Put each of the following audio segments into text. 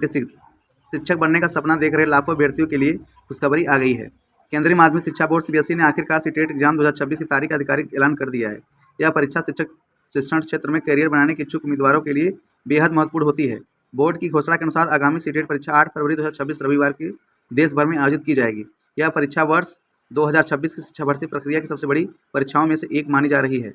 शिक्षक बनने का सपना देख रहे लाखों अभ्यर्थियों के लिए खुशखबरी आ गई है। केंद्रीय माध्यमिक शिक्षा बोर्ड सीबीएसई ने आखिरकार सीटेट एग्जाम 2026 की तारीख का आधिकारिक ऐलान कर दिया है। यह परीक्षा शिक्षण क्षेत्र में करियर बनाने के इच्छुक उम्मीदवारों के लिए बेहद महत्वपूर्ण होती है। बोर्ड की घोषणा के अनुसार आगामी सीटेट परीक्षा 8 फरवरी 2026 रविवार की देश भर में आयोजित की जाएगी। यह परीक्षा वर्ष 2026 की शिक्षा भर्ती प्रक्रिया की सबसे बड़ी परीक्षाओं में से एक मानी जा रही है।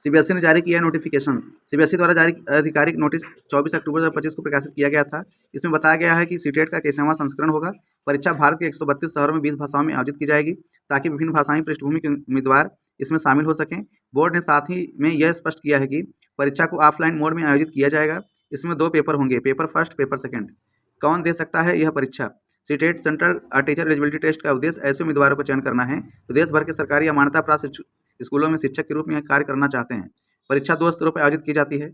सीबीएसई ने जारी किया नोटिफिकेशन। सीबीएसई द्वारा जारी आधिकारिक नोटिस 24 अक्टूबर 2025 को प्रकाशित किया गया था। इसमें बताया गया है कि सीटेट का 21वां संस्करण होगा। परीक्षा भारत के 132 शहरों में 20 भाषाओं में आयोजित की जाएगी ताकि विभिन्न भाषाई पृष्ठभूमि के उम्मीदवार इसमें शामिल हो सकें। बोर्ड ने साथ ही में यह स्पष्ट किया है कि परीक्षा को ऑफलाइन मोड में आयोजित किया जाएगा। इसमें 2 पेपर होंगे, पेपर फर्स्ट, पेपर सेकेंड। कौन दे सकता है यह परीक्षा? CTET central teacher eligibility test का उद्देश्य ऐसे उम्मीदवारों को चयन करना है तो देश भर के सरकारी या मान्यता प्राप्त स्कूलों में शिक्षक के रूप में कार्य करना चाहते हैं। परीक्षा 2 स्तरों पर आयोजित की जाती है।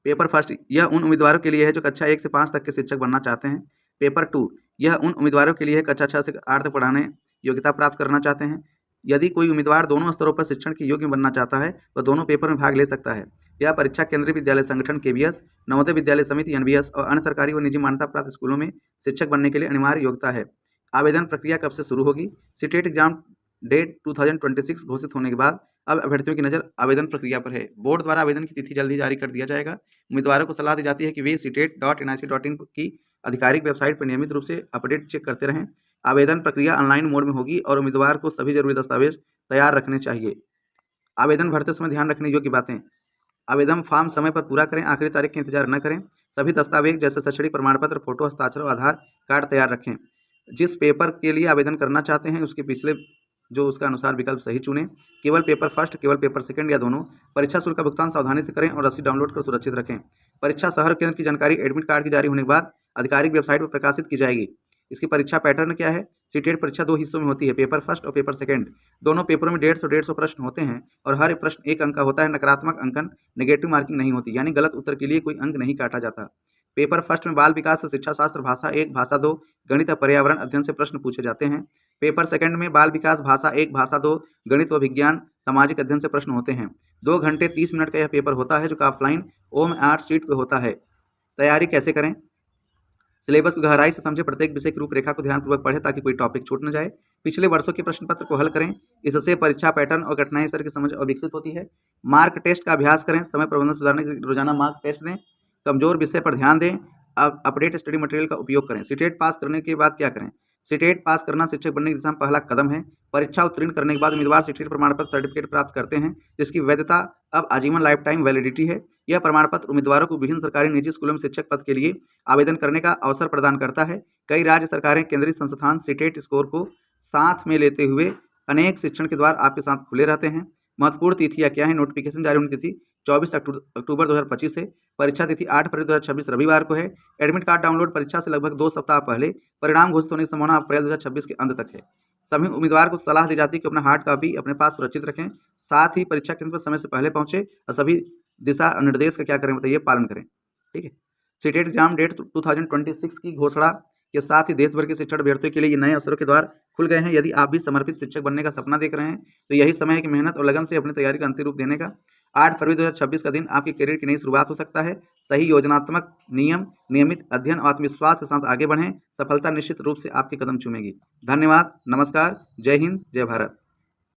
पेपर फर्स्ट यह उन उम्मीदवारों के लिए है जो कक्षा 1 से 5 तक के शिक्षक बनना चाहते हैं। पेपर 2 यह उन उम्मीदवारों के लिए है कक्षा 6 से 8 तक पढ़ाने योग्यता प्राप्त करना चाहते हैं। यदि कोई उम्मीदवार दोनों स्तरों पर शिक्षण के योग्य बनना चाहता है तो दोनों पेपर में भाग ले सकता है। यह परीक्षा केंद्रीय विद्यालय संगठन केवीएस, नवोदय विद्यालय समिति एनवीएस और अन्य सरकारी व निजी मान्यता प्राप्त स्कूलों में शिक्षक बनने के लिए अनिवार्य योग्यता है। आवेदन प्रक्रिया कब से शुरू होगी? सीटेट एग्जाम डेट 2026 घोषित होने के बाद अब अभ्यर्थियों की नज़र आवेदन प्रक्रिया पर है। बोर्ड द्वारा आवेदन की तिथि जल्द ही जारी कर दिया जाएगा। उम्मीदवारों को सलाह दी जाती है कि वे CTET.nic.in की आधिकारिक वेबसाइट पर नियमित रूप से अपडेट चेक करते रहें। आवेदन प्रक्रिया ऑनलाइन मोड में होगी और उम्मीदवार को सभी जरूरी दस्तावेज तैयार रखने चाहिए। आवेदन भरते समय ध्यान रखने योग्य बातें: आवेदन फॉर्म समय पर पूरा करें, आखिरी तारीख का इंतजार न करें। सभी दस्तावेज जैसे शैक्षणिक प्रमाण पत्र, फोटो, हस्ताक्षर और आधार कार्ड तैयार रखें। जिस पेपर के लिए आवेदन करना चाहते हैं उसके पिछले जो उसका अनुसार विकल्प सही चुनें। केवल पेपर फर्स्ट, केवल पेपर सेकंड या दोनों। परीक्षा शुल्क का भुगतान सावधानी से करें और रसीद डाउनलोड कर सुरक्षित रखें। परीक्षा शहर केंद्र की जानकारी एडमिट कार्ड की जारी होने के बाद आधिकारिक वेबसाइट पर प्रकाशित की जाएगी। इसकी परीक्षा पैटर्न क्या है? सीटेट परीक्षा 2 हिस्सों में होती है, पेपर फर्स्ट और पेपर सेकंड। दोनों पेपरों में 150 प्रश्न होते हैं और हर प्रश्न 1 अंक का होता है। नकारात्मक अंकन, नेगेटिव मार्किंग नहीं होती, यानी गलत उत्तर के लिए कोई अंक नहीं काटा जाता। पेपर फर्स्ट में बाल विकास और शिक्षा शास्त्र, भाषा 1, भाषा 2, गणित और पर्यावरण अध्ययन से प्रश्न पूछे जाते हैं। पेपर सेकंड में बाल विकास, भाषा 1, भाषा 2, गणित व विज्ञान सामाजिक अध्ययन से प्रश्न होते हैं। 2 घंटे 30 मिनट का यह पेपर होता है जो कि ऑफलाइन ओम 8 सीट पर होता है। तैयारी कैसे करें? सिलेबस को गहराई से समझे, प्रत्येक विषय की रूपरेखा को ध्यानपूर्वक पढ़ें ताकि कोई टॉपिक छूट न जाए। पिछले वर्षों के प्रश्न पत्र को हल करें, इससे परीक्षा पैटर्न और कठिनाई स्तर की समझ और विकसित होती है। मार्क टेस्ट का अभ्यास करें, समय प्रबंधन सुधारने के लिए रोजाना मार्क टेस्ट दें। कमजोर विषय पर ध्यान दें। अपडेट स्टडी मटेरियल का उपयोग करें। सीटेट पास करने के बाद क्या करें? सीटेट पास करना शिक्षक बनने की दिशा में पहला कदम है। परीक्षा उत्तीर्ण करने के बाद उम्मीदवार सीटेट प्रमाण पत्र सर्टिफिकेट प्राप्त करते हैं जिसकी वैधता अब आजीवन लाइफ टाइम वैलिडिटी है। यह प्रमाण पत्र उम्मीदवारों को विभिन्न सरकारी निजी स्कूलों में शिक्षक पद के लिए आवेदन करने का अवसर प्रदान करता है। कई राज्य सरकारें, केंद्रीय संस्थान सीटेट स्कोर को साथ में लेते हुए अनेक शिक्षण के द्वार आपके साथ खुले रहते हैं। महत्वपूर्ण तिथियां क्या है? नोटिफिकेशन जारी होने की तिथि 24 अक्टूबर 2025 है। परीक्षा तिथि 8 फरवरी 2026 रविवार को है। एडमिट कार्ड डाउनलोड परीक्षा से लगभग 2 सप्ताह पहले। परिणाम घोषित होने की संभावना अप्रैल 2026 के अंत तक है। सभी उम्मीदवार को सलाह दी जाती है कि अपना हार्ड कॉपी अपने पास सुरक्षित रखें। साथ ही परीक्षा केंद्र पर समय से पहले पहुंचे और सभी दिशा निर्देश का क्या करें बताइए, पालन करें। ठीक है। सीटेट एग्जाम डेट 2026 की घोषणा के साथ ही देश भर के शिक्षण अभ्यर्थियों के लिए ये नए अवसरों के द्वार खुल गए हैं। यदि आप भी समर्पित शिक्षक बनने का सपना देख रहे हैं तो यही समय है कि मेहनत और लगन से अपनी तैयारी का अंतिम रूप देने का। 8 फरवरी 2026 का दिन आपके करियर की नई शुरुआत हो सकता है। सही योजनात्मक नियम, नियमित अध्ययन और आत्मविश्वास के साथ आगे बढ़ें। सफलता निश्चित रूप से आपके कदम चूमेगी। धन्यवाद, नमस्कार, जय हिंद, जय भारत।